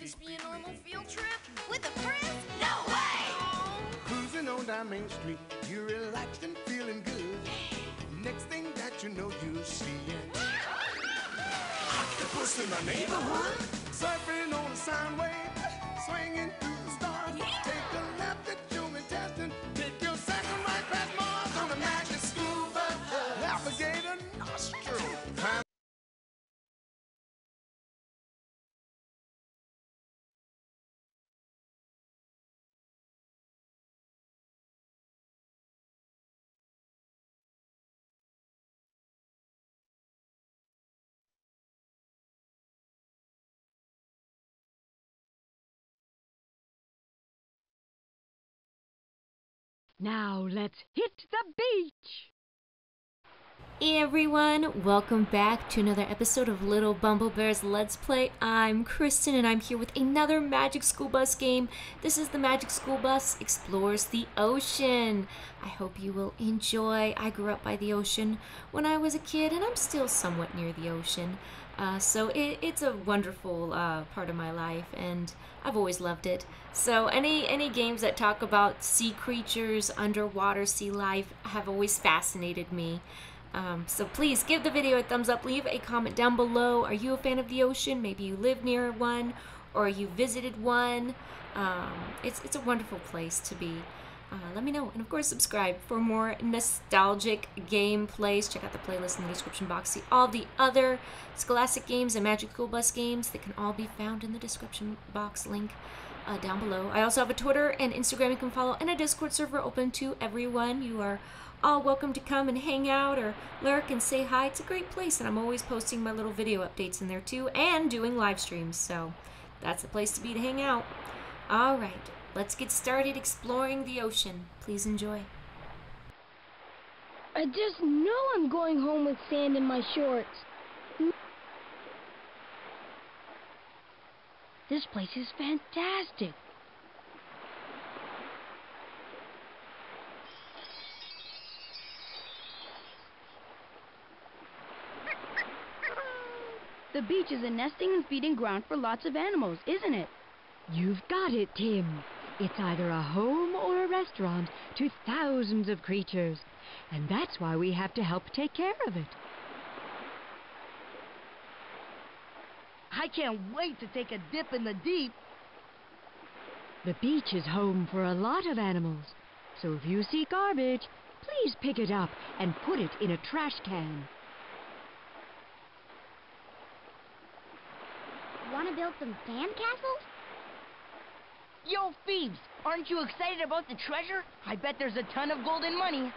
this be a normal field trip? With a friend? No way! Cruising on down Main Street, you're relaxed and feeling good. Next thing that you know, you're seeing octopus in the neighborhood, surfing on a sound wave, swinging through the stars. Take a left at human testing, take your second right past Mars on a magic scuba navigator nostril. Now let's hit the beach! Hey everyone, welcome back to another episode of Lilbumblebear's Let's Play. I'm Kristen and I'm here with another Magic School Bus game. This is the Magic School Bus Explores the Ocean. I hope you will enjoy. I grew up by the ocean when I was a kid and I'm still somewhat near the ocean. So it's a wonderful part of my life and I've always loved it. So any games that talk about sea creatures, underwater sea life have always fascinated me. So please give the video a thumbs up, leave a comment down below. Are you a fan of the ocean? Maybe you live near one or you visited one. It's a wonderful place to be. Let me know. And of course, subscribe for more nostalgic gameplays. Check out the playlist in the description box. See all the other Scholastic games and Magic School Bus games. They can all be found in the description box link down below. I also have a Twitter and Instagram you can follow and a Discord server open to everyone. You are all welcome to come and hang out or lurk and say hi. It's a great place and I'm always posting my little video updates in there too and doing live streams. So that's the place to be to hang out. All right. Let's get started exploring the ocean. Please enjoy. I just know I'm going home with sand in my shorts. This place is fantastic. The beach is a nesting and feeding ground for lots of animals, isn't it? You've got it, Tim. It's either a home or a restaurant to thousands of creatures, and that's why we have to help take care of it. I can't wait to take a dip in the deep. The beach is home for a lot of animals, so if you see garbage, please pick it up and put it in a trash can. Want to build some sand castles? Yo, Phoebes, aren't you excited about the treasure? I bet there's a ton of gold and money.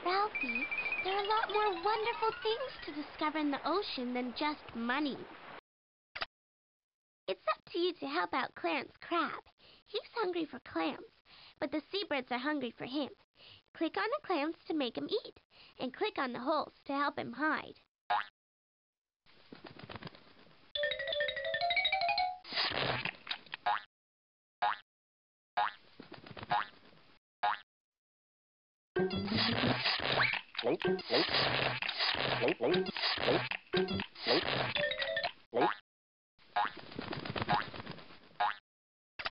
Ralphie, there are a lot more wonderful things to discover in the ocean than just money. It's up to you to help out Clarence Crab. He's hungry for clams, but the seabirds are hungry for him. Click on the clams to make him eat, and click on the holes to help him hide.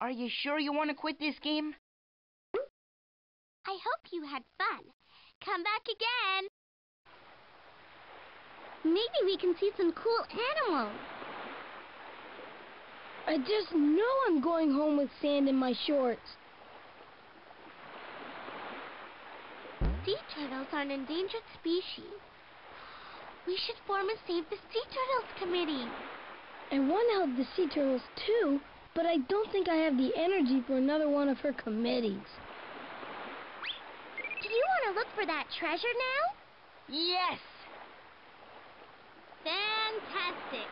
Are you sure you want to quit this game? I hope you had fun. Come back again. Maybe we can see some cool animals. I just know I'm going home with sand in my shorts. Sea turtles are an endangered species. We should form a Save the Sea Turtles committee. I want to help the sea turtles too, but I don't think I have the energy for another one of her committees. Do you want to look for that treasure now? Yes! Fantastic!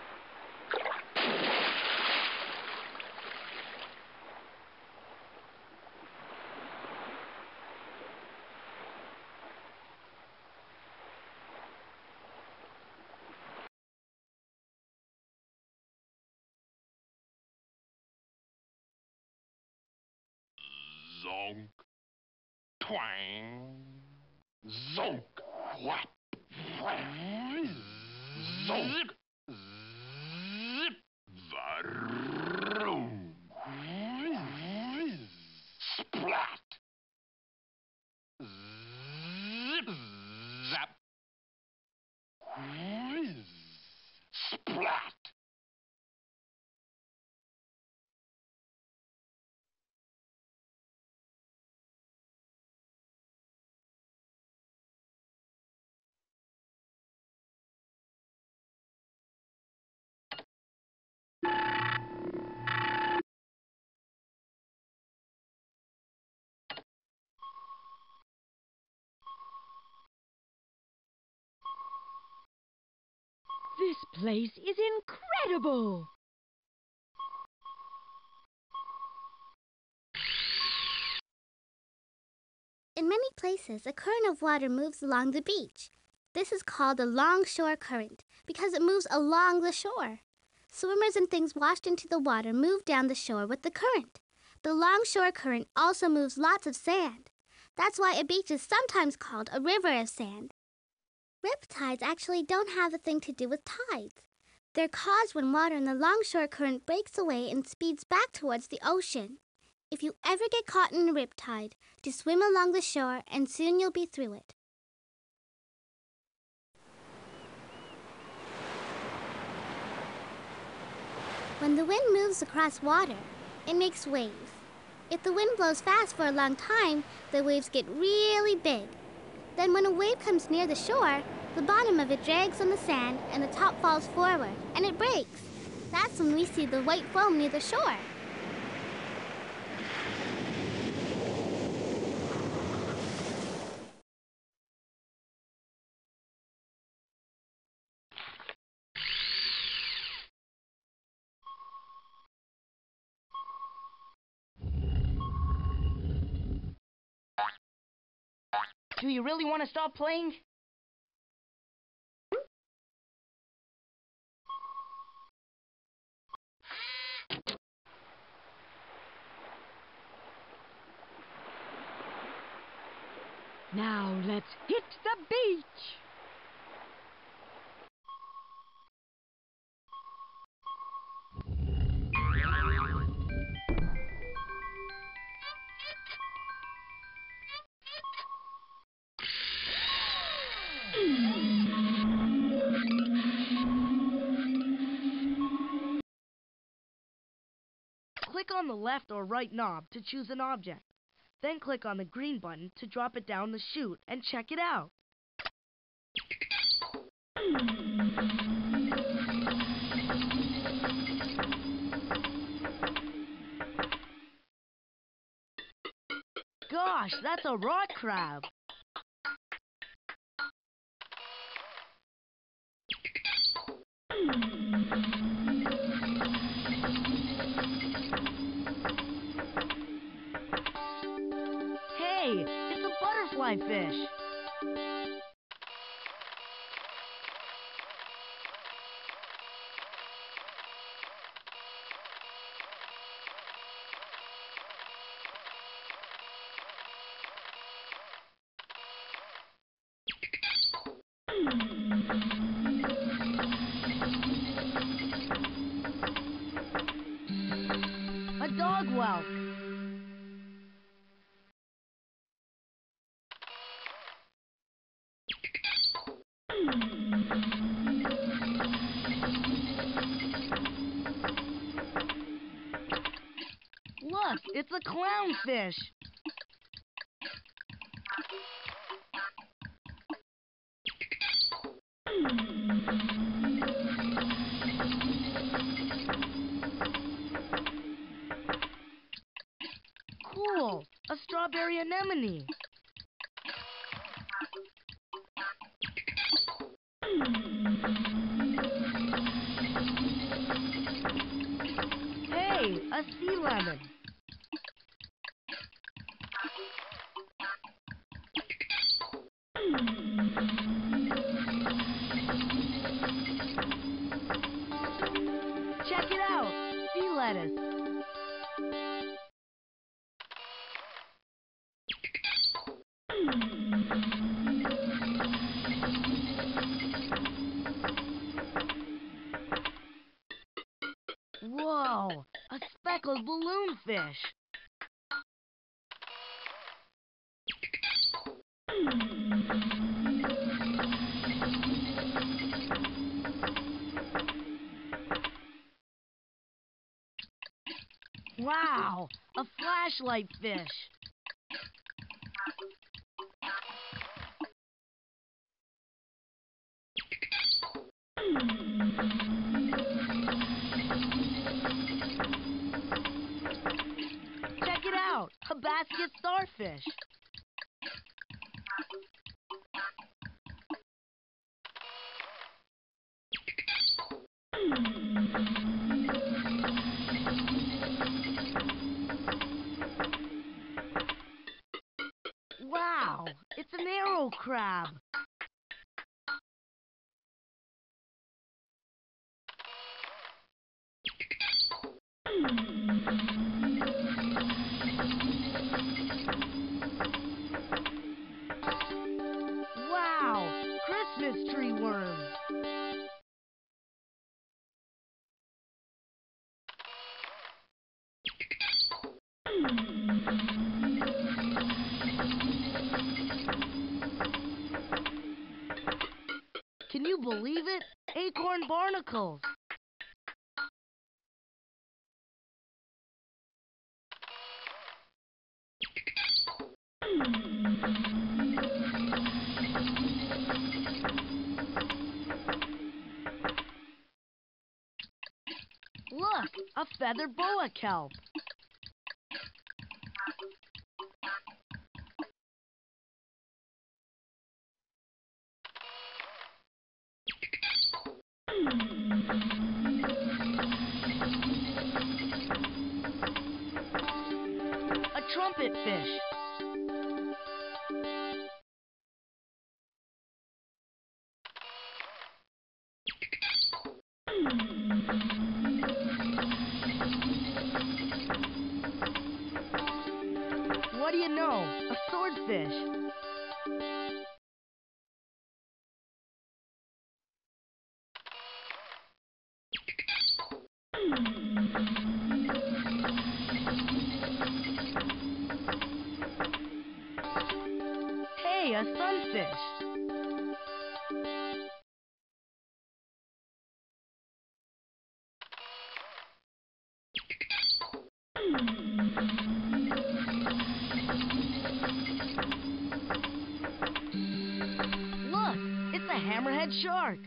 Zonk, twang, zonk, whap, whap, zonk, zip, varoom. This place is incredible! In many places, a current of water moves along the beach. This is called a longshore current because it moves along the shore. Swimmers and things washed into the water move down the shore with the current. The longshore current also moves lots of sand. That's why a beach is sometimes called a river of sand. Riptides actually don't have a thing to do with tides. They're caused when water in the longshore current breaks away and speeds back towards the ocean. If you ever get caught in a riptide, just swim along the shore and soon you'll be through it. When the wind moves across water, it makes waves. If the wind blows fast for a long time, the waves get really big. Then when a wave comes near the shore, the bottom of it drags on the sand and the top falls forward, and it breaks. That's when we see the white foam near the shore. Do you really want to stop playing? Now let's hit the beach! Click on the left or right knob to choose an object. Then click on the green button to drop it down the chute and check it out. Gosh, that's a rock crab. Hey, it's a butterfly fish. A dog whelk. Look, it's a clownfish. Cool, a strawberry anemone. Hey, a sea lemon. Check it out, sea lettuce. Whoa, a speckled balloonfish. Wow, a flashlight fish. Check it out, a basket starfish. Can you believe it? Acorn barnacles. Look, a feather boa kelp. A trumpet fish. What do you know? A swordfish. Hey, a sunfish. Look, it's a hammerhead shark.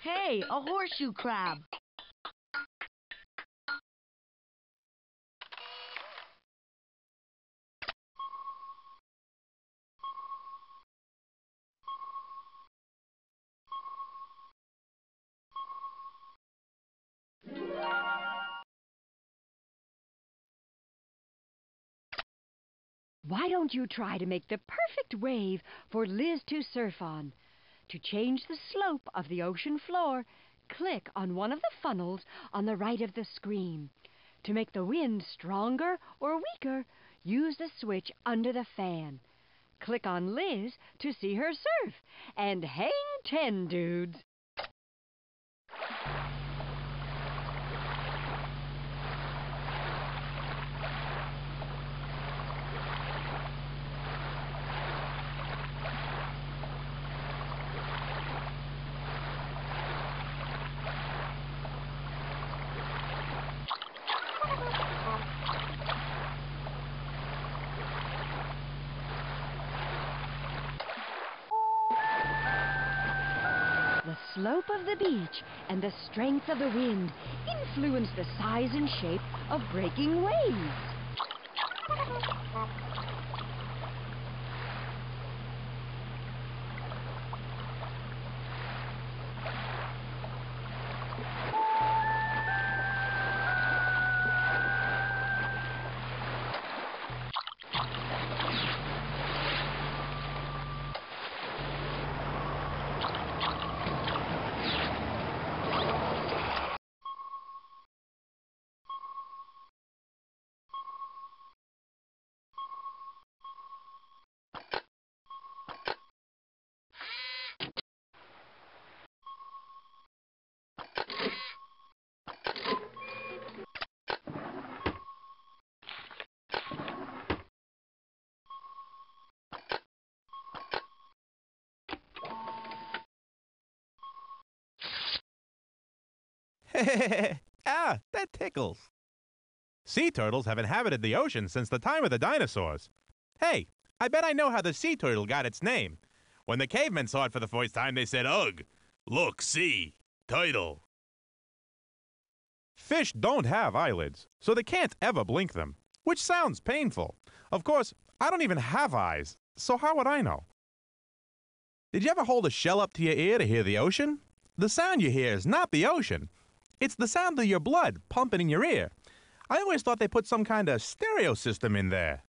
Hey, a horseshoe crab. Why don't you try to make the perfect wave for Liz to surf on? To change the slope of the ocean floor, click on one of the funnels on the right of the screen. To make the wind stronger or weaker, use the switch under the fan. Click on Liz to see her surf, and hang 10, dudes. The slope of the beach and the strength of the wind influence the size and shape of breaking waves. Ah, that tickles. Sea turtles have inhabited the ocean since the time of the dinosaurs. Hey, I bet I know how the sea turtle got its name. When the cavemen saw it for the first time, they said, "Ugh, look, sea, turtle." Fish don't have eyelids, so they can't ever blink them, which sounds painful. Of course, I don't even have eyes, so how would I know? Did you ever hold a shell up to your ear to hear the ocean? The sound you hear is not the ocean. It's the sound of your blood pumping in your ear. I always thought they put some kind of stereo system in there.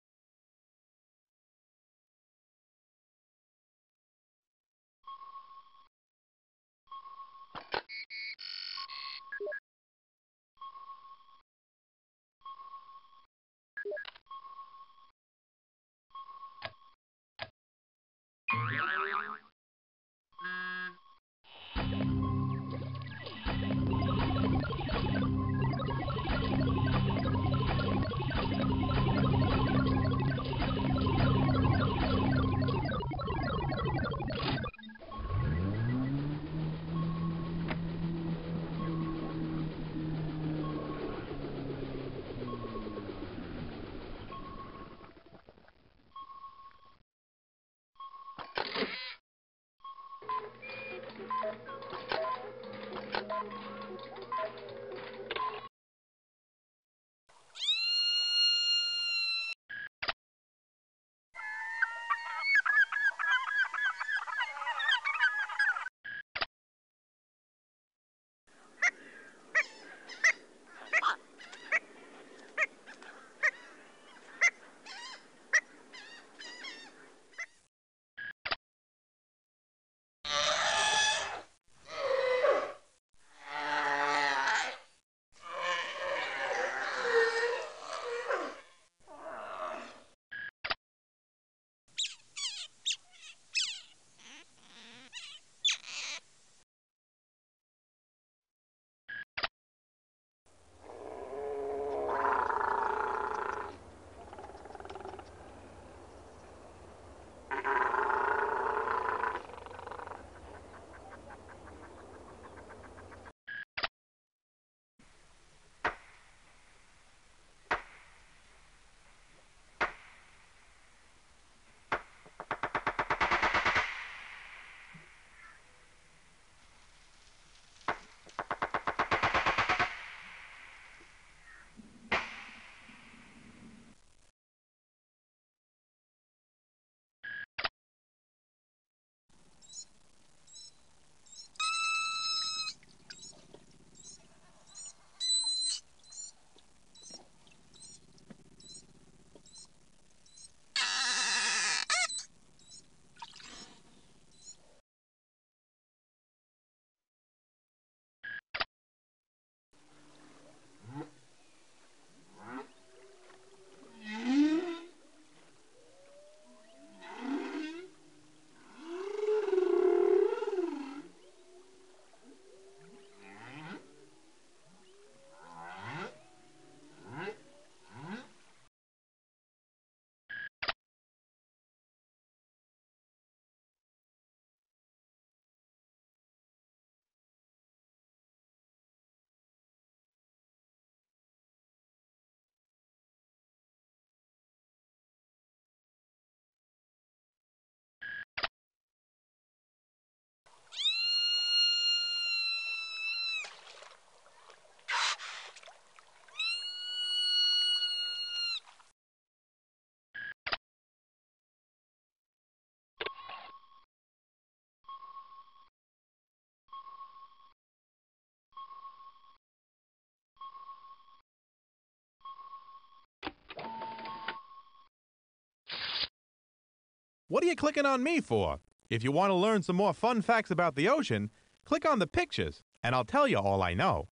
What are you clicking on me for? If you want to learn some more fun facts about the ocean, click on the pictures, and I'll tell you all I know.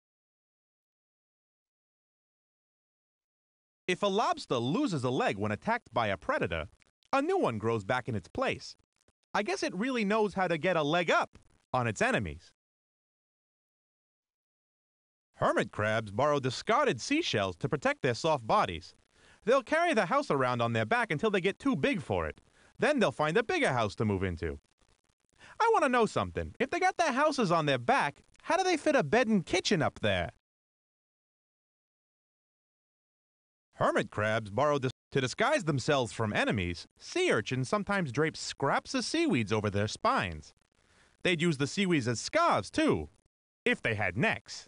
If a lobster loses a leg when attacked by a predator, a new one grows back in its place. I guess it really knows how to get a leg up on its enemies. Hermit crabs borrow discarded seashells to protect their soft bodies. They'll carry the house around on their back until they get too big for it. Then they'll find a bigger house to move into. I want to know something. If they got their houses on their back, how do they fit a bed and kitchen up there? Hermit crabs borrow to disguise themselves from enemies. Sea urchins sometimes drape scraps of seaweeds over their spines. They'd use the seaweeds as scarves, too, if they had necks.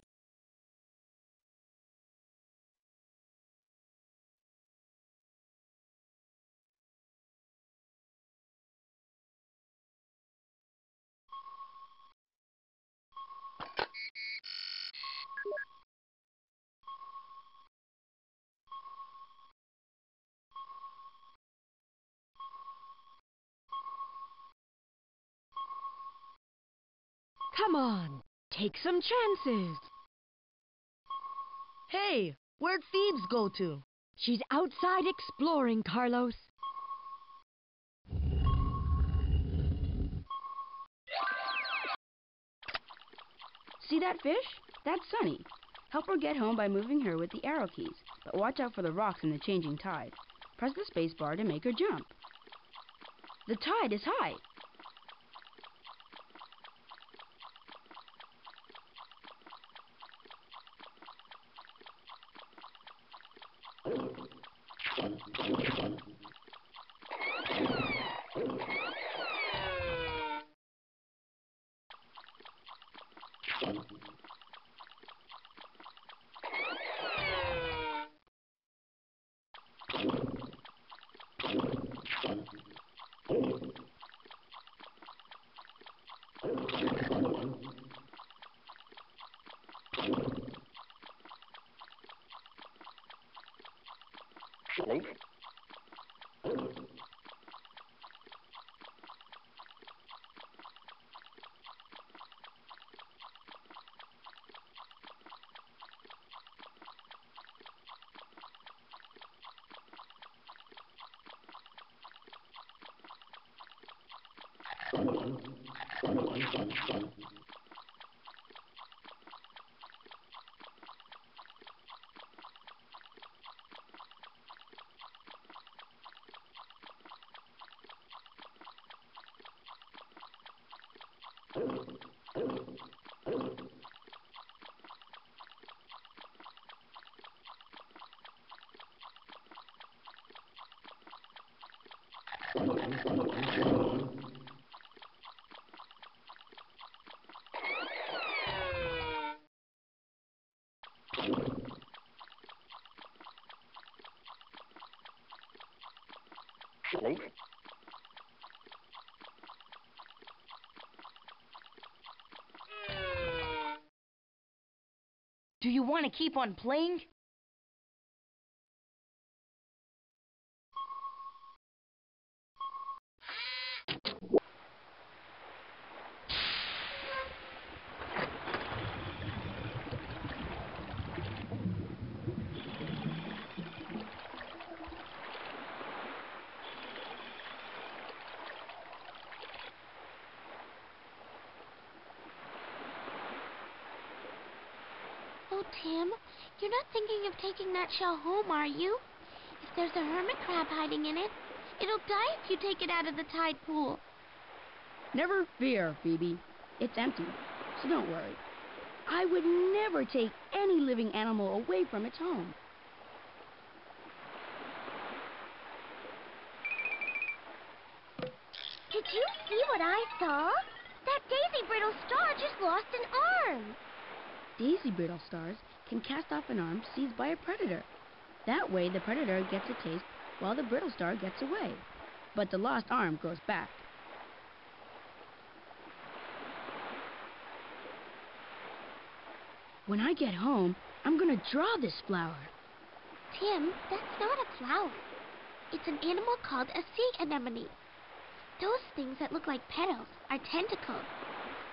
Come on, take some chances. Hey, where'd Phoebes go to? She's outside exploring, Carlos. See that fish? That's Sunny. Help her get home by moving her with the arrow keys, but watch out for the rocks in the changing tide. Press the space bar to make her jump. The tide is high. Do you want to keep on playing? Oh, Tim, you're not thinking of taking that shell home, are you? If there's a hermit crab hiding in it, it'll die if you take it out of the tide pool. Never fear, Phoebe. It's empty, so don't worry. I would never take any living animal away from its home. Did you see what I saw? That daisy brittle star just lost an arm. Daisy brittle stars can cast off an arm seized by a predator. That way the predator gets a taste while the brittle star gets away. But the lost arm grows back. When I get home, I'm gonna draw this flower. Tim, that's not a flower. It's an animal called a sea anemone. Those things that look like petals are tentacles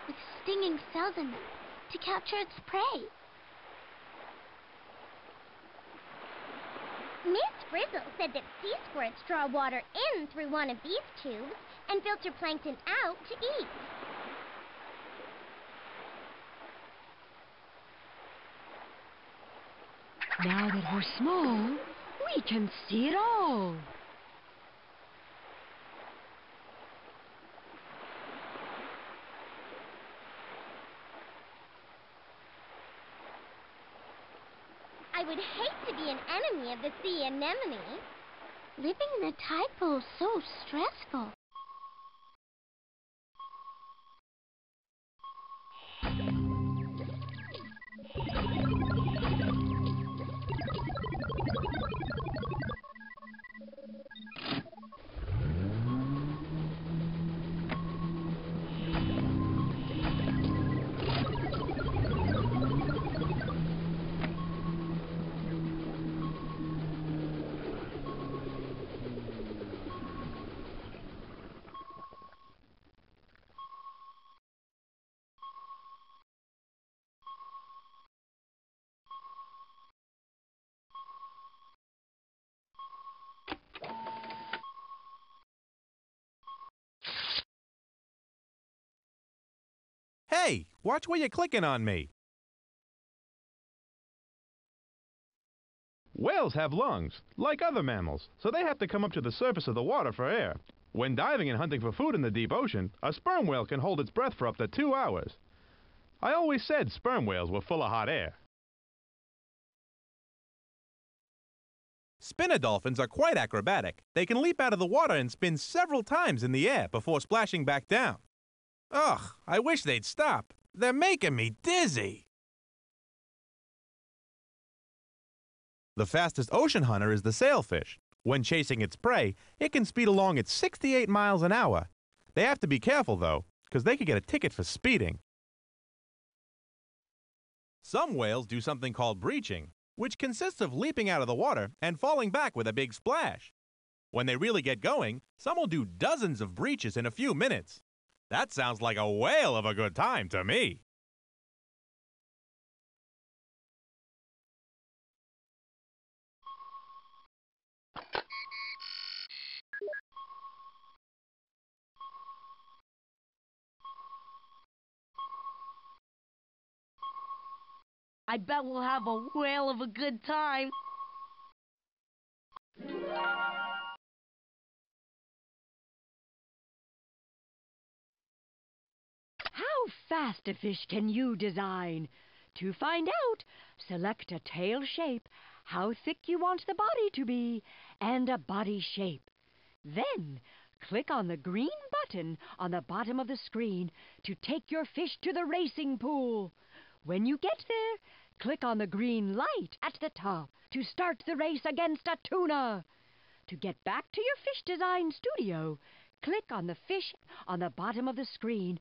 with stinging cells in them to capture its prey. Miss Frizzle said that sea squirts draw water in through one of these tubes and filter plankton out to eat. Now that we're small, we can see it all. I would hate to be an enemy of the sea anemone. Living in a tide pool is so stressful. Hey, watch where you're clicking on me. Whales have lungs, like other mammals, so they have to come up to the surface of the water for air. When diving and hunting for food in the deep ocean, a sperm whale can hold its breath for up to 2 hours. I always said sperm whales were full of hot air. Spinner dolphins are quite acrobatic. They can leap out of the water and spin several times in the air before splashing back down. Ugh, I wish they'd stop. They're making me dizzy. The fastest ocean hunter is the sailfish. When chasing its prey, it can speed along at 68 miles an hour. They have to be careful, though, because they could get a ticket for speeding. Some whales do something called breaching, which consists of leaping out of the water and falling back with a big splash. When they really get going, some will do dozens of breaches in a few minutes. That sounds like a whale of a good time to me. I bet we'll have a whale of a good time. How fast a fish can you design? To find out, select a tail shape, how thick you want the body to be, and a body shape. Then, click on the green button on the bottom of the screen to take your fish to the racing pool. When you get there, click on the green light at the top to start the race against a tuna. To get back to your fish design studio, click on the fish on the bottom of the screen.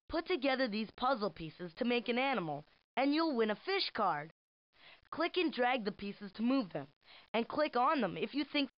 Put together these puzzle pieces to make an animal, and you'll win a fish card. Click and drag the pieces to move them, and click on them if you think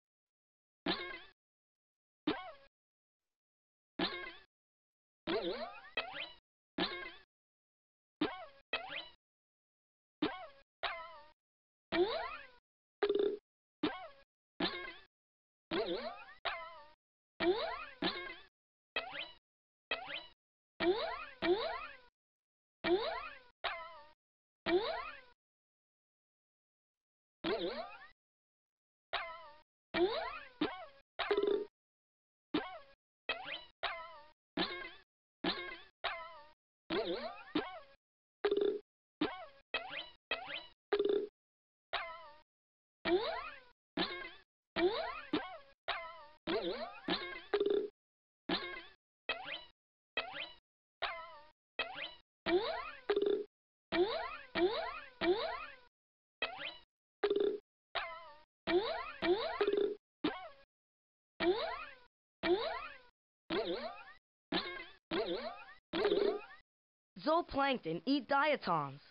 Zooplankton eat diatoms.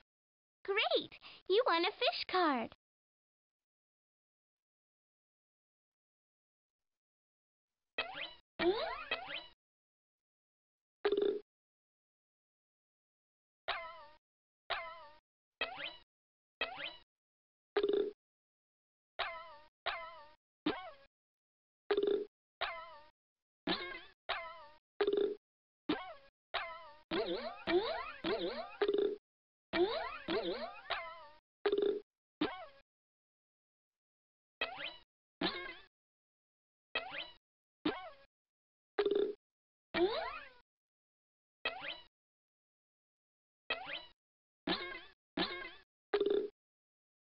Great! You won a fish card.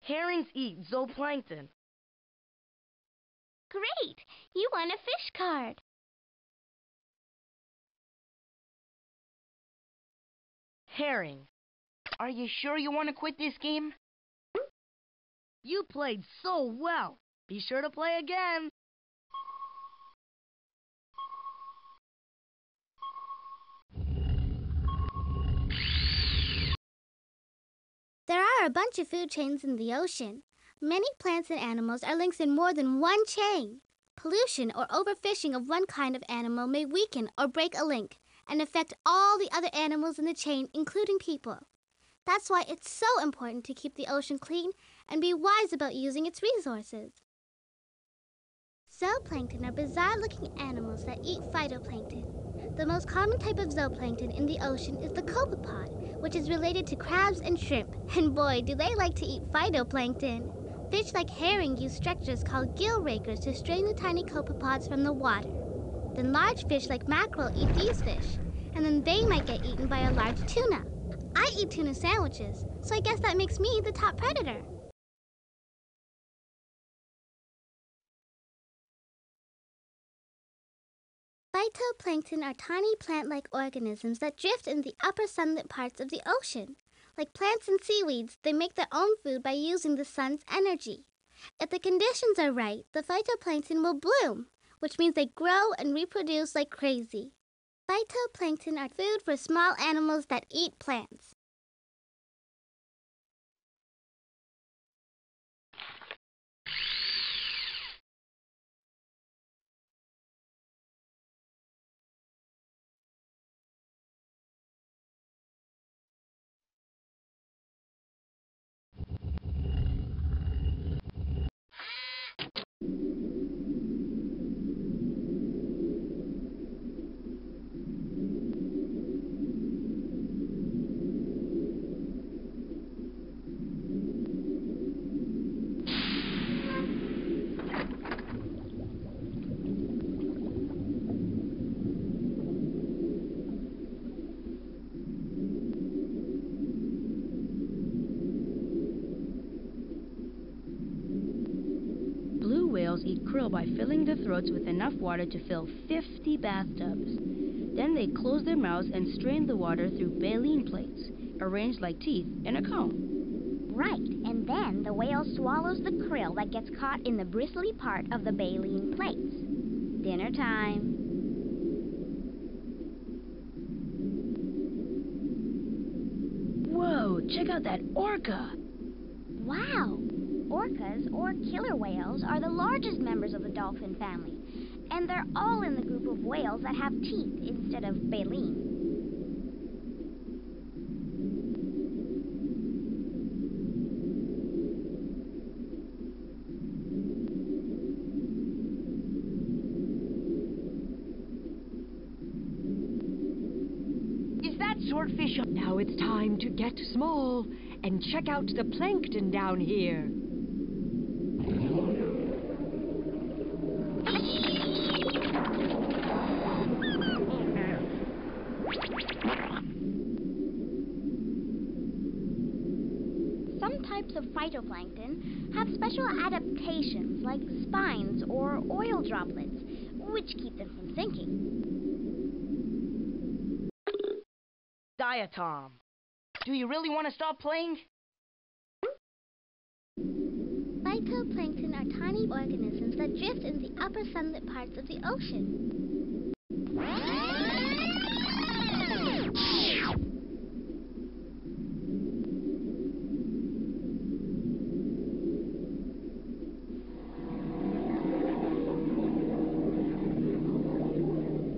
Herrings eat zooplankton. Great! You won a fish card. Herring. Are you sure you want to quit this game? You played so well. Be sure to play again. There are a bunch of food chains in the ocean. Many plants and animals are links in more than one chain. Pollution or overfishing of one kind of animal may weaken or break a link and affect all the other animals in the chain, including people. That's why it's so important to keep the ocean clean and be wise about using its resources. Zooplankton are bizarre-looking animals that eat phytoplankton. The most common type of zooplankton in the ocean is the copepod, which is related to crabs and shrimp. And boy, do they like to eat phytoplankton. Fish like herring use structures called gill rakers to strain the tiny copepods from the water. Then large fish like mackerel eat these fish, and then they might get eaten by a large tuna. I eat tuna sandwiches, so I guess that makes me the top predator. Phytoplankton are tiny plant-like organisms that drift in the upper sunlit parts of the ocean. Like plants and seaweeds, they make their own food by using the sun's energy. If the conditions are right, the phytoplankton will bloom, which means they grow and reproduce like crazy. Phytoplankton are food for small animals that eat plants. Eat krill by filling their throats with enough water to fill 50 bathtubs. Then they close their mouths and strain the water through baleen plates, arranged like teeth in a comb. Right, and then the whale swallows the krill that gets caught in the bristly part of the baleen plates. Dinner time. Whoa, check out that orca! Wow! Orcas, or killer whales, are the largest members of the dolphin family, and they're all in the group of whales that have teeth instead of baleen. short fish. Now it's time to get small and check out the plankton down here. Some types of phytoplankton have special adaptations like spines or oil droplets, which keep them from sinking. Diatom. Do you really want to stop playing? Phytoplankton are tiny organisms that drift in the upper sunlit parts of the ocean.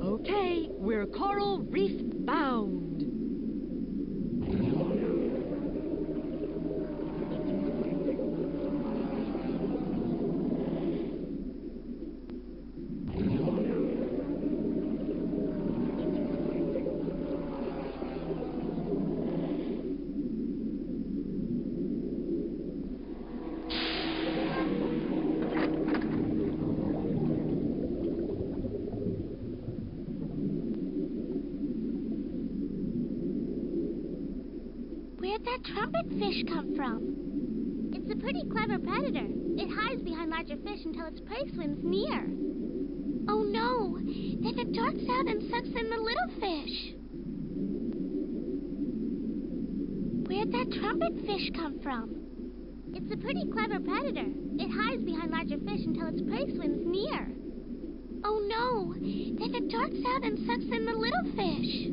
Okay, we're coral reef bound. Where'd that trumpet fish come from? It's a pretty clever predator. It hides behind larger fish until its prey swims near. Oh no! Then it darts out and sucks in the little fish. Where'd that trumpet fish come from? It's a pretty clever predator. It hides behind larger fish until its prey swims near. Oh no! Then it darts out and sucks in the little fish.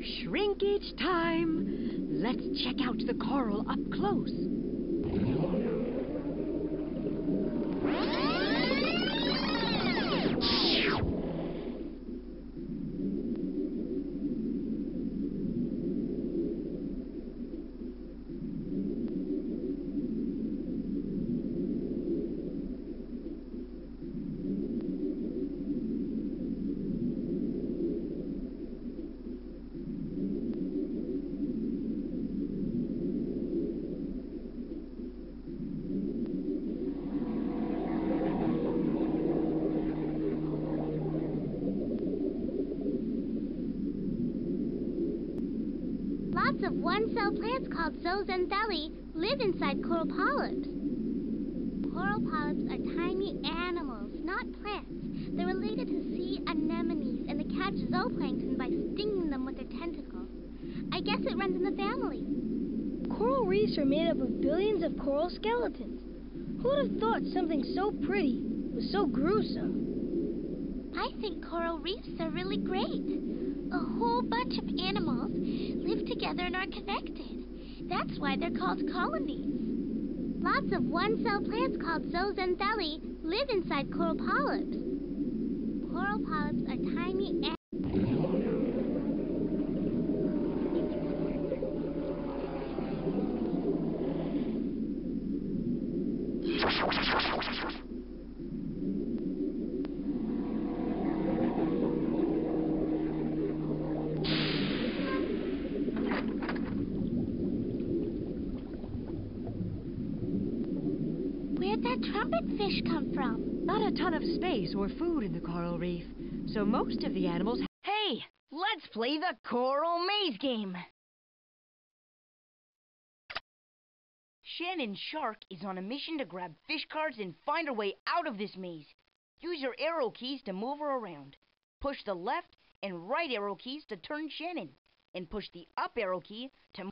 Shrinkage time! Let's check out the coral up close. Lots of one-cell plants called zooxanthellae live inside coral polyps. Coral polyps are tiny animals, not plants. They're related to sea anemones, and they catch zooplankton by stinging them with their tentacles. I guess it runs in the family. Coral reefs are made up of billions of coral skeletons. Who would have thought something so pretty was so gruesome? I think coral reefs are really great. A whole bunch of animals live together and are connected. That's why they're called colonies. Lots of one-cell plants called zooxanthellae live inside coral polyps. Coral polyps are tiny Where'd that trumpet fish come from? Not a ton of space or food in the coral reef, so most of the animals... Hey, let's play the coral maze game. Shannon Shark is on a mission to grab fish cards and find her way out of this maze. Use your arrow keys to move her around. Push the left and right arrow keys to turn Shannon, and push the up arrow key to...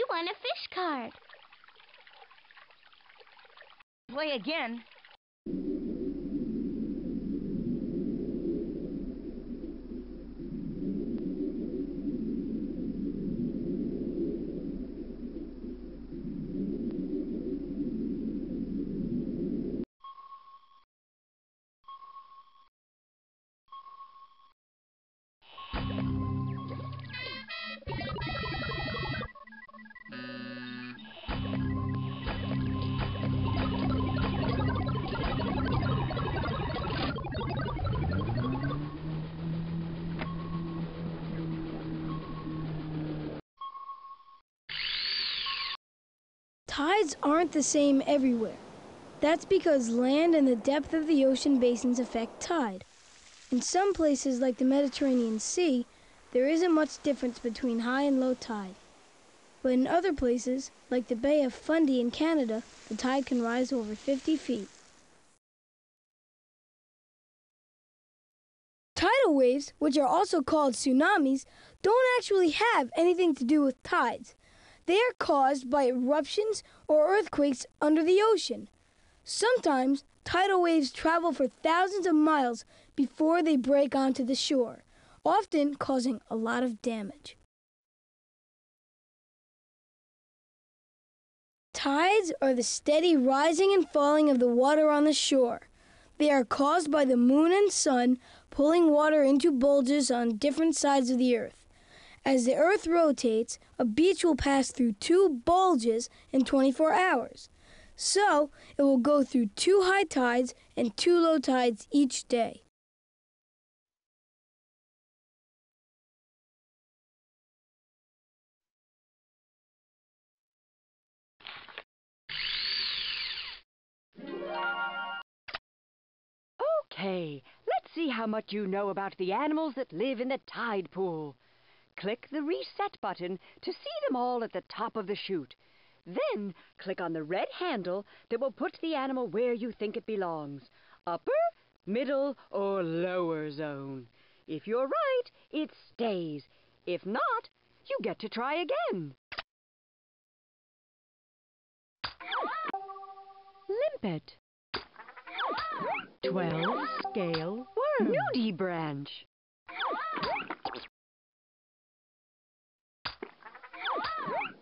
won a fish card. Play again. Tides aren't the same everywhere. That's because land and the depth of the ocean basins affect tide. In some places like the Mediterranean Sea, there isn't much difference between high and low tide. But in other places, like the Bay of Fundy in Canada, the tide can rise over 50 feet. Tidal waves, which are also called tsunamis, don't actually have anything to do with tides. They are caused by eruptions or earthquakes under the ocean. Sometimes tidal waves travel for thousands of miles before they break onto the shore, often causing a lot of damage. Tides are the steady rising and falling of the water on the shore. They are caused by the moon and sun pulling water into bulges on different sides of the earth. As the earth rotates, a beach will pass through 2 bulges in 24 hours. So, it will go through 2 high tides and 2 low tides each day. Okay, let's see how much you know about the animals that live in the tide pool. Click the reset button to see them all at the top of the chute. Then click on the red handle that will put the animal where you think it belongs. Upper, middle, or lower zone. If you're right, it stays. If not, you get to try again. Limpet. 12-scale worm. Nudibranch.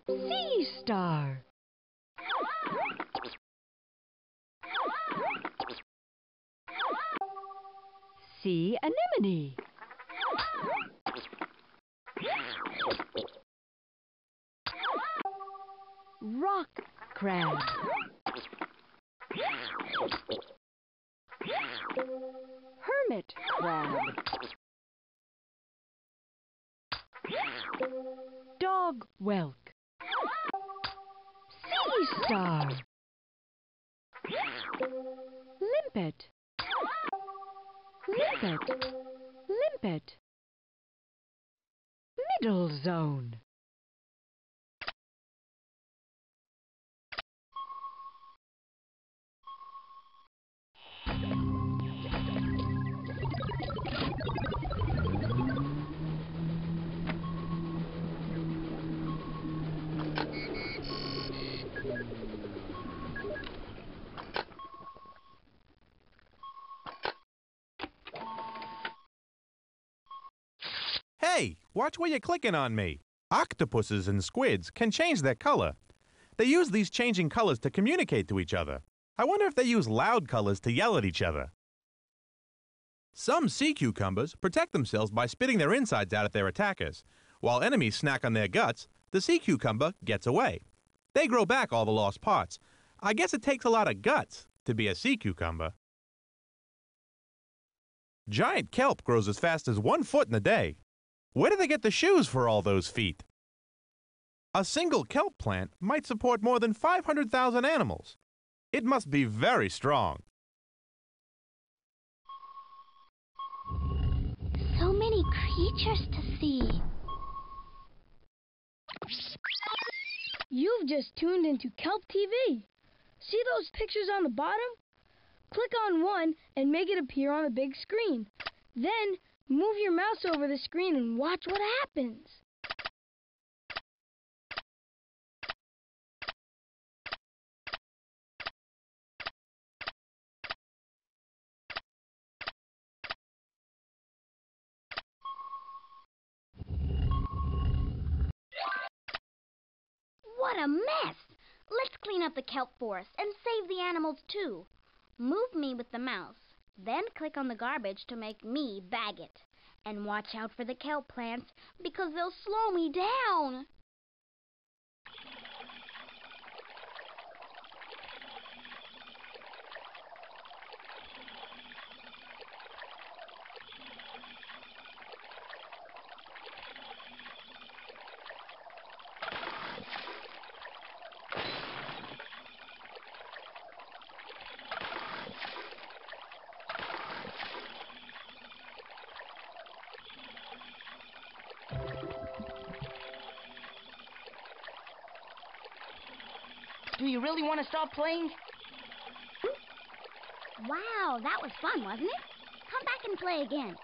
Sea star. Sea anemone. Rock crab. Hermit crab. Dog whelk. Sea star. Limpet. Limpet. Limpet. Middle zone. Hey, watch where you're clicking on me. Octopuses and squids can change their color. They use these changing colors to communicate to each other. I wonder if they use loud colors to yell at each other. Some sea cucumbers protect themselves by spitting their insides out at their attackers. While enemies snack on their guts, the sea cucumber gets away. They grow back all the lost parts. I guess it takes a lot of guts to be a sea cucumber. Giant kelp grows as fast as 1 foot in a day. Where do they get the shoes for all those feet? A single kelp plant might support more than 500,000 animals. It must be very strong. So many creatures to see. You've just tuned into Kelp TV. See those pictures on the bottom? Click on one and make it appear on the big screen. Then move your mouse over the screen and watch what happens. What a mess! Let's clean up the kelp forest and save the animals too. Move me with the mouse. Then click on the garbage to make me bag it. And watch out for the kelp plants because they'll slow me down. Do you really want to stop playing? Wow, that was fun, wasn't it? Come back and play again.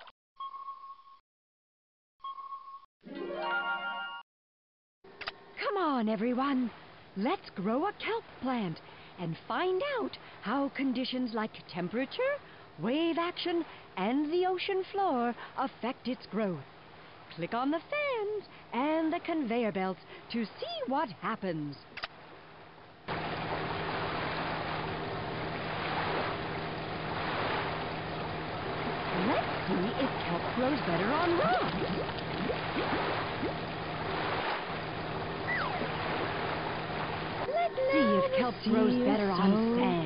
Come on, everyone. Let's grow a kelp plant and find out how conditions like temperature, wave action, and the ocean floor affect its growth. Click on the fans and the conveyor belts to see what happens. Let's see if kelp grows better on rocks. Let's see if kelp grows better on sand.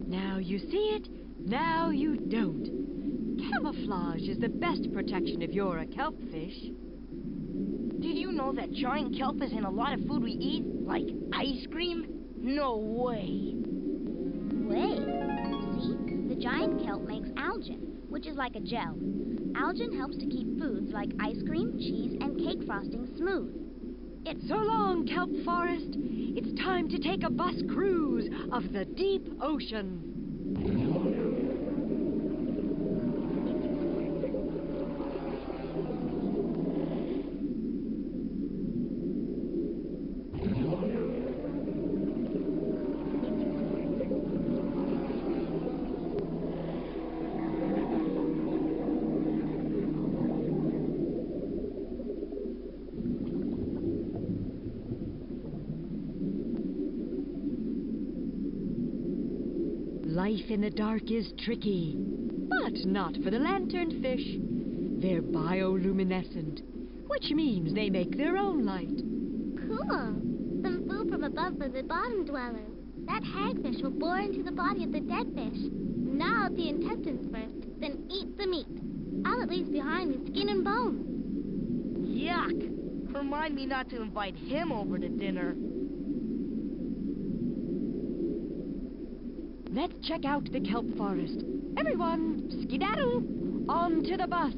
Now you see it, now you don't. Camouflage is the best protection if you're a kelp fish. Did you know that giant kelp is in a lot of food we eat, like ice cream? No way. Wait. See? The giant kelp makes algin, which is like a gel. Algin helps to keep foods like ice cream, cheese, and cake frosting smooth. So long, kelp forest. It's time to take a bus cruise of the deep ocean. Life in the dark is tricky, but not for the lanternfish. They're bioluminescent, which means they make their own light. Cool. Some food from above for the bottom dwellers. That hagfish will bore into the body of the dead fish, gnaw out the intestines first, then eat the meat. All it leaves behind is skin and bones. Yuck! Remind me not to invite him over to dinner. Let's check out the kelp forest. Everyone, skedaddle! On to the bus!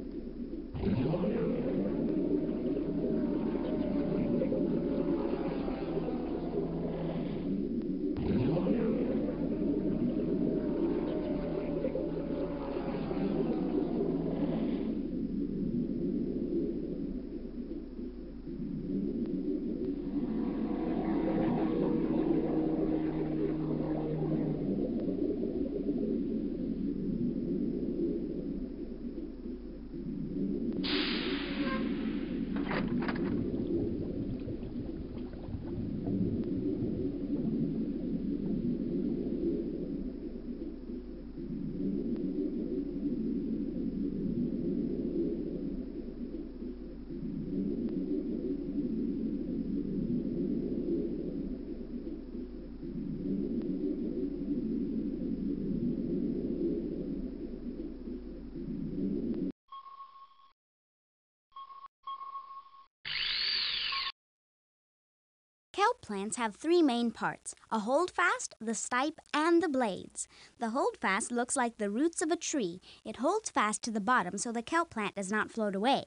Kelp plants have three main parts: a holdfast, the stipe, and the blades. The holdfast looks like the roots of a tree. It holds fast to the bottom so the kelp plant does not float away.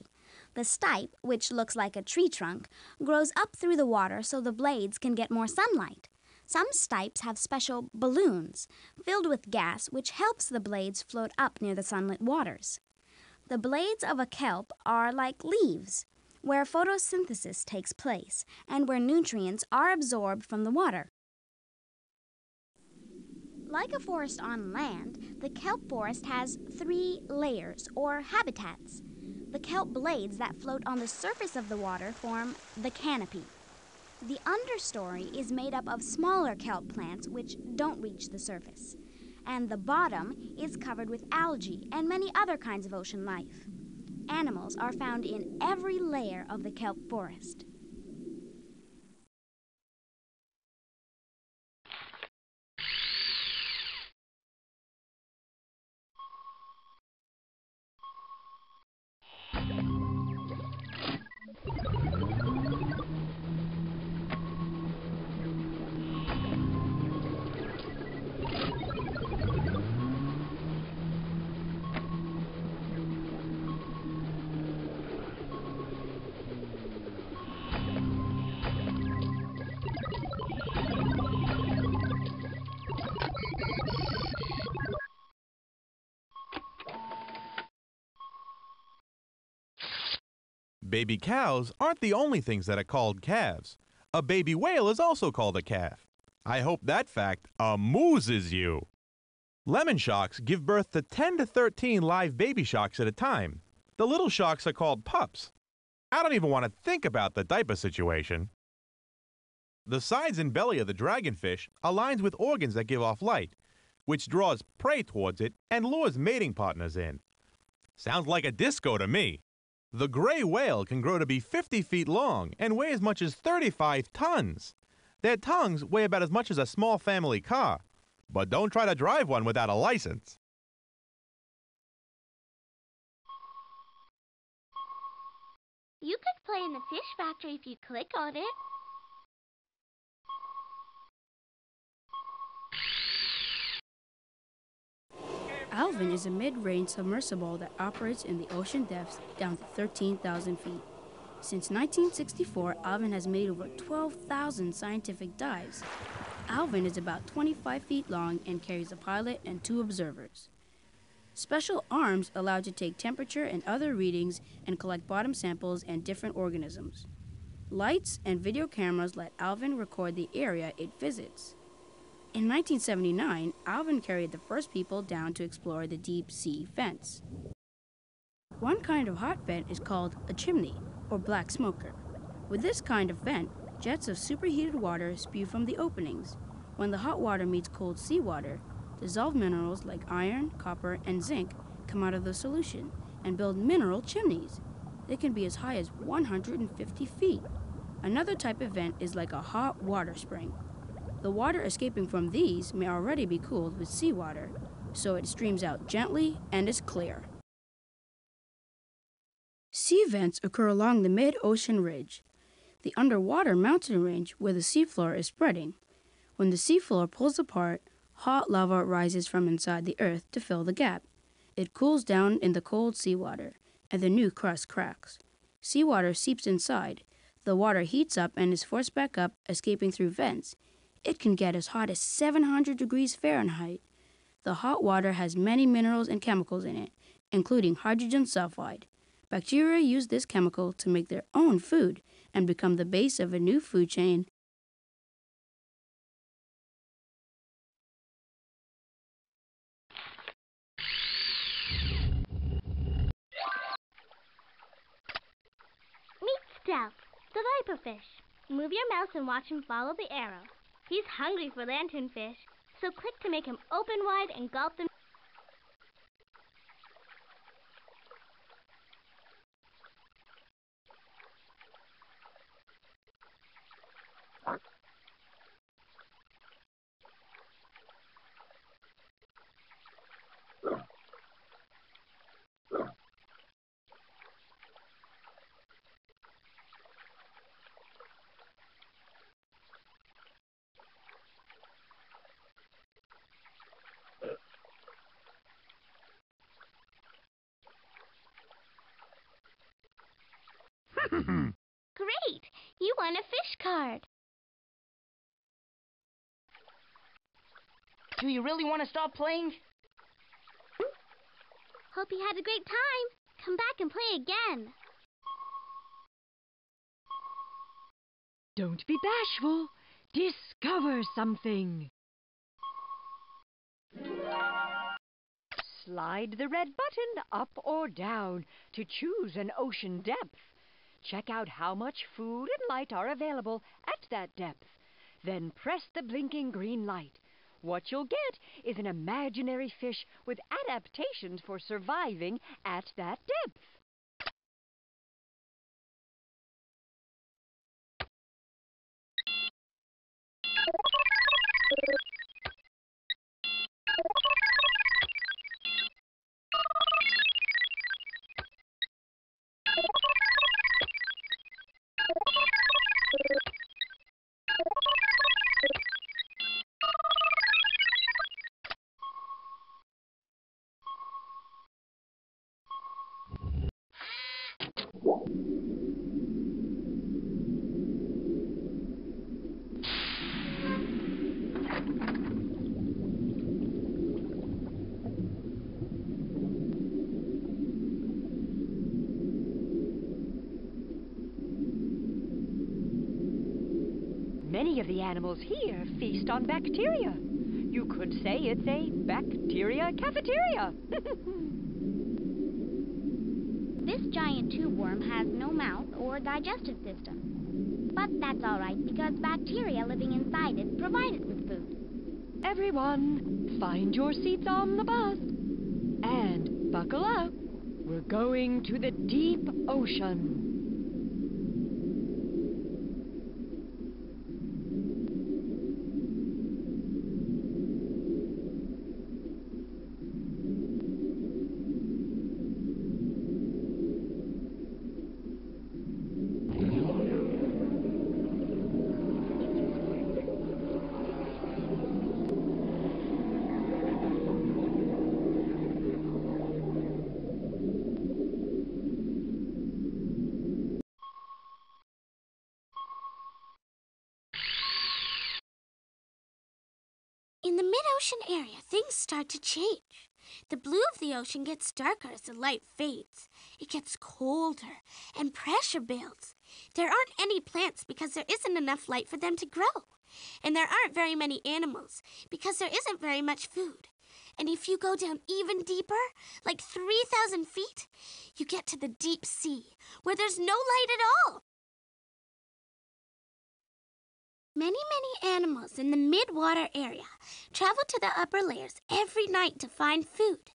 The stipe, which looks like a tree trunk, grows up through the water so the blades can get more sunlight. Some stipes have special balloons filled with gas which helps the blades float up near the sunlit waters. The blades of a kelp are like leaves, where photosynthesis takes place and where nutrients are absorbed from the water. Like a forest on land, the kelp forest has 3 layers, or habitats. The kelp blades that float on the surface of the water form the canopy. The understory is made up of smaller kelp plants which don't reach the surface, and the bottom is covered with algae and many other kinds of ocean life. Animals are found in every layer of the kelp forest. Baby cows aren't the only things that are called calves. A baby whale is also called a calf. I hope that fact amuses you. Lemon sharks give birth to 10 to 13 live baby sharks at a time. The little sharks are called pups. I don't even want to think about the diaper situation. The sides and belly of the dragonfish are lined with organs that give off light, which draws prey towards it and lures mating partners in. Sounds like a disco to me. The gray whale can grow to be 50 feet long and weigh as much as 35 tons. Their tongues weigh about as much as a small family car. But don't try to drive one without a license. You could play in the fish factory if you click on it. Alvin is a mid-range submersible that operates in the ocean depths down to 13,000 feet. Since 1964, Alvin has made over 12,000 scientific dives. Alvin is about 25 feet long and carries a pilot and 2 observers. Special arms allow to take temperature and other readings and collect bottom samples and different organisms. Lights and video cameras let Alvin record the area it visits. In 1979, Alvin carried the first people down to explore the deep sea vents. One kind of hot vent is called a chimney, or black smoker. With this kind of vent, jets of superheated water spew from the openings. When the hot water meets cold seawater, dissolved minerals like iron, copper, and zinc come out of the solution and build mineral chimneys. They can be as high as 150 feet. Another type of vent is like a hot water spring. The water escaping from these may already be cooled with seawater, so it streams out gently and is clear. Sea vents occur along the mid-ocean ridge, the underwater mountain range where the seafloor is spreading. When the seafloor pulls apart, hot lava rises from inside the earth to fill the gap. It cools down in the cold seawater, and the new crust cracks. Seawater seeps inside. The water heats up and is forced back up, escaping through vents. It can get as hot as 700 degrees Fahrenheit. The hot water has many minerals and chemicals in it, including hydrogen sulfide. Bacteria use this chemical to make their own food and become the base of a new food chain. Meet Stealth, the viperfish. Move your mouse and watch him follow the arrow. He's hungry for lanternfish, so click to make him open wide and gulp them. card. Do you really want to stop playing? Hope you had a great time. Come back and play again. Don't be bashful. Discover something. Slide the red button up or down to choose an ocean depth. Check out how much food and light are available at that depth. Then press the blinking green light. What you'll get is an imaginary fish with adaptations for surviving at that depth. Many of the animals here feast on bacteria. You could say it's a bacteria cafeteria. This giant tube worm has no mouth or digestive system. But that's all right because bacteria living inside it provide it with food. Everyone, find your seats on the bus. And buckle up. We're going to the deep ocean. In the mid-ocean area, things start to change. The blue of the ocean gets darker as the light fades. It gets colder, and pressure builds. There aren't any plants because there isn't enough light for them to grow. And there aren't very many animals because there isn't very much food. And if you go down even deeper, like 3,000 feet, you get to the deep sea, where there's no light at all. Many animals in the mid-water area travel to the upper layers every night to find food.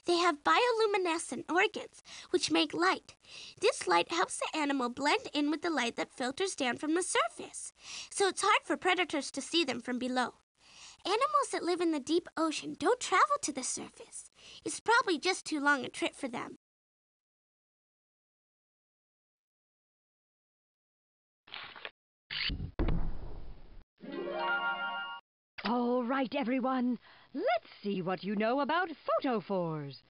They have bioluminescent organs, which make light. This light helps the animal blend in with the light that filters down from the surface, so it's hard for predators to see them from below. Animals that live in the deep ocean don't travel to the surface. It's probably just too long a trip for them. All right, everyone. Let's see what you know about photophores.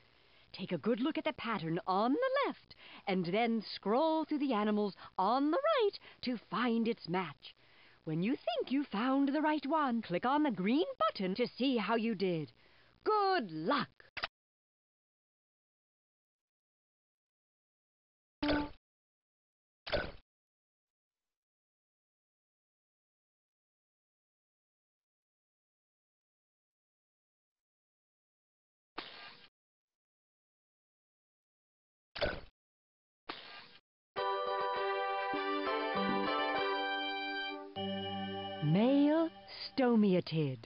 Take a good look at the pattern on the left, and then scroll through the animals on the right to find its match. When you think you found the right one, click on the green button to see how you did. Good luck! Male stomiatid.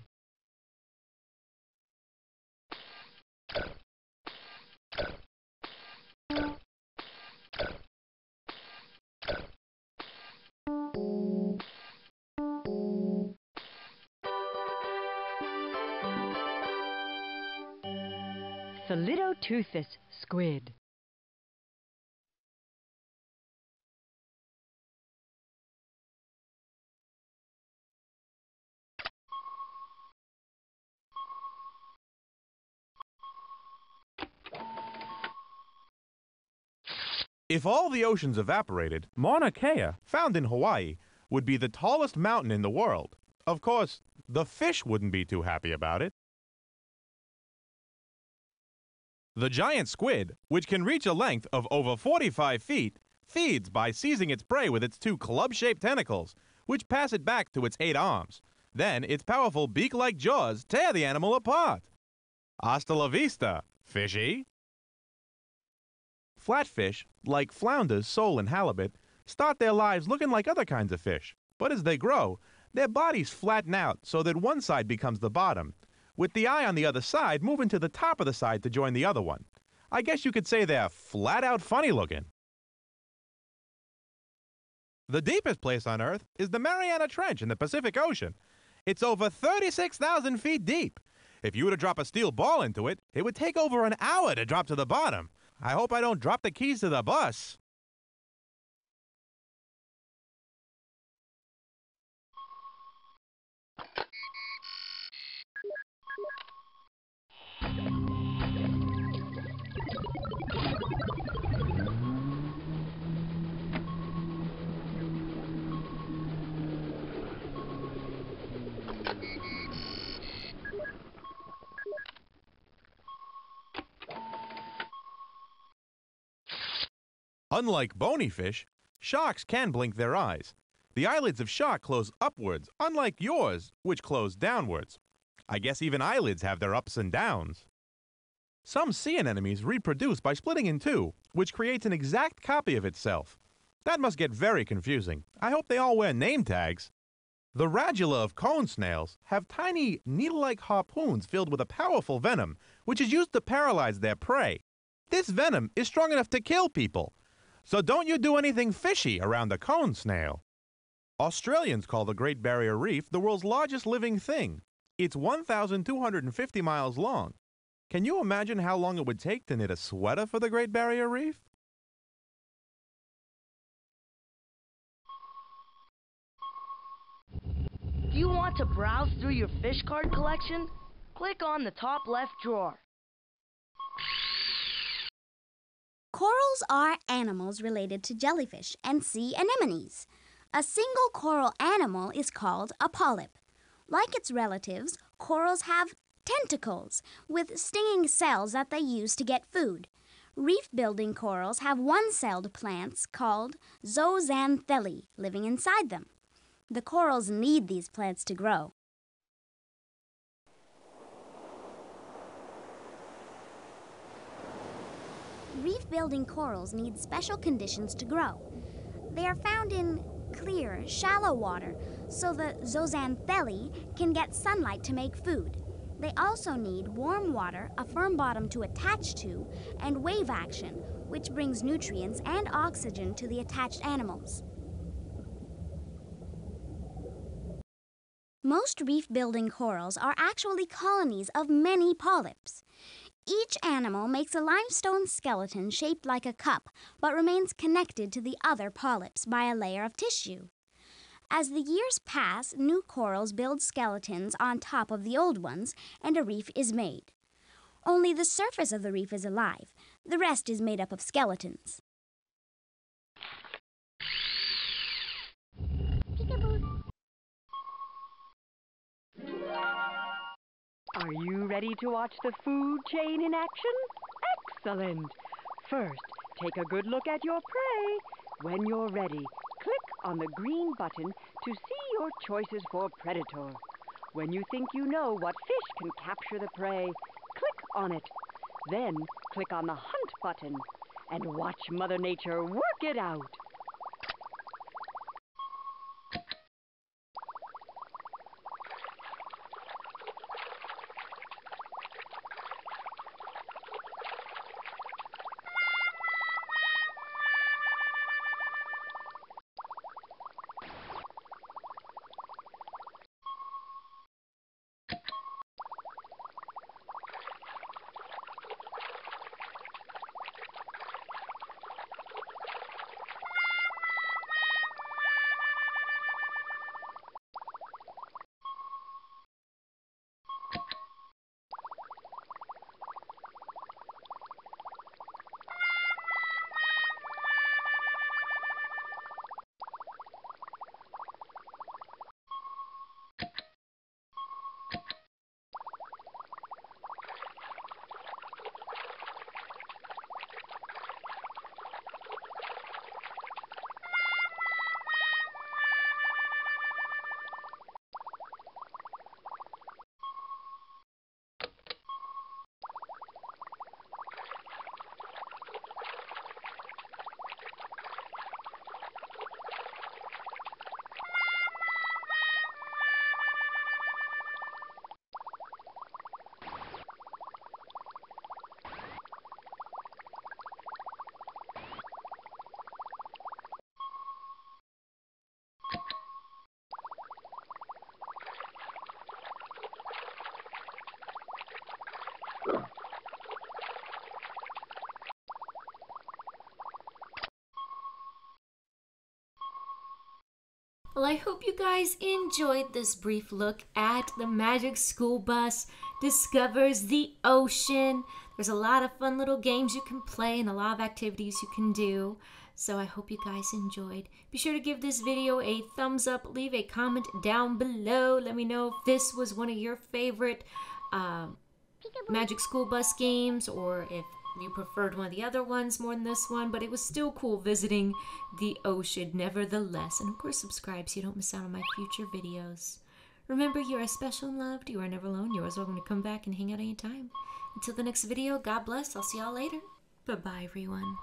Thalidoteuthis squid. If all the oceans evaporated, Mauna Kea, found in Hawaii, would be the tallest mountain in the world. Of course, the fish wouldn't be too happy about it. The giant squid, which can reach a length of over 45 feet, feeds by seizing its prey with its 2 club-shaped tentacles, which pass it back to its 8 arms. Then its powerful beak-like jaws tear the animal apart. Hasta la vista, fishy! Flatfish, like flounders, sole, and halibut, start their lives looking like other kinds of fish. But as they grow, their bodies flatten out so that one side becomes the bottom, with the eye on the other side moving to the top of the side to join the other one. I guess you could say they're flat-out funny-looking. The deepest place on Earth is the Mariana Trench in the Pacific Ocean. It's over 36,000 feet deep. If you were to drop a steel ball into it, it would take over an hour to drop to the bottom. I hope I don't drop the keys to the bus. Unlike bony fish, sharks can blink their eyes. The eyelids of shark close upwards, unlike yours, which close downwards. I guess even eyelids have their ups and downs. Some sea anemones reproduce by splitting in two, which creates an exact copy of itself. That must get very confusing. I hope they all wear name tags. The radula of cone snails have tiny needle-like harpoons filled with a powerful venom, which is used to paralyze their prey. This venom is strong enough to kill people. So don't you do anything fishy around the cone snail. Australians call the Great Barrier Reef the world's largest living thing. It's 1,250 miles long. Can you imagine how long it would take to knit a sweater for the Great Barrier Reef? Do you want to browse through your fish card collection? Click on the top left drawer. Corals are animals related to jellyfish and sea anemones. A single coral animal is called a polyp. Like its relatives, corals have tentacles with stinging cells that they use to get food. Reef-building corals have one-celled plants called zooxanthellae living inside them. The corals need these plants to grow. Reef-building corals need special conditions to grow. They are found in clear, shallow water, so the zooxanthellae can get sunlight to make food. They also need warm water, a firm bottom to attach to, and wave action, which brings nutrients and oxygen to the attached animals. Most reef-building corals are actually colonies of many polyps. Each animal makes a limestone skeleton shaped like a cup, but remains connected to the other polyps by a layer of tissue. As the years pass, new corals build skeletons on top of the old ones, and a reef is made. Only the surface of the reef is alive. The rest is made up of skeletons. Are you ready to watch the food chain in action? Excellent! First, take a good look at your prey. When you're ready, click on the green button to see your choices for predator. When you think you know what fish can capture the prey, click on it. Then click on the hunt button and watch Mother Nature work it out. Well, I hope you guys enjoyed this brief look at the Magic School Bus Discovers the Ocean. There's a lot of fun little games you can play and a lot of activities you can do. So I hope you guys enjoyed. Be sure to give this video a thumbs up. Leave a comment down below. Let me know if this was one of your favorite Magic School Bus games, or if you preferred one of the other ones more than this one, but it was still cool visiting the ocean nevertheless. And of course, subscribe so you don't miss out on my future videos. Remember, you are special and loved. You are never alone. You're always welcome to come back and hang out anytime. Until the next video, God bless. I'll see y'all later. Bye-bye, everyone.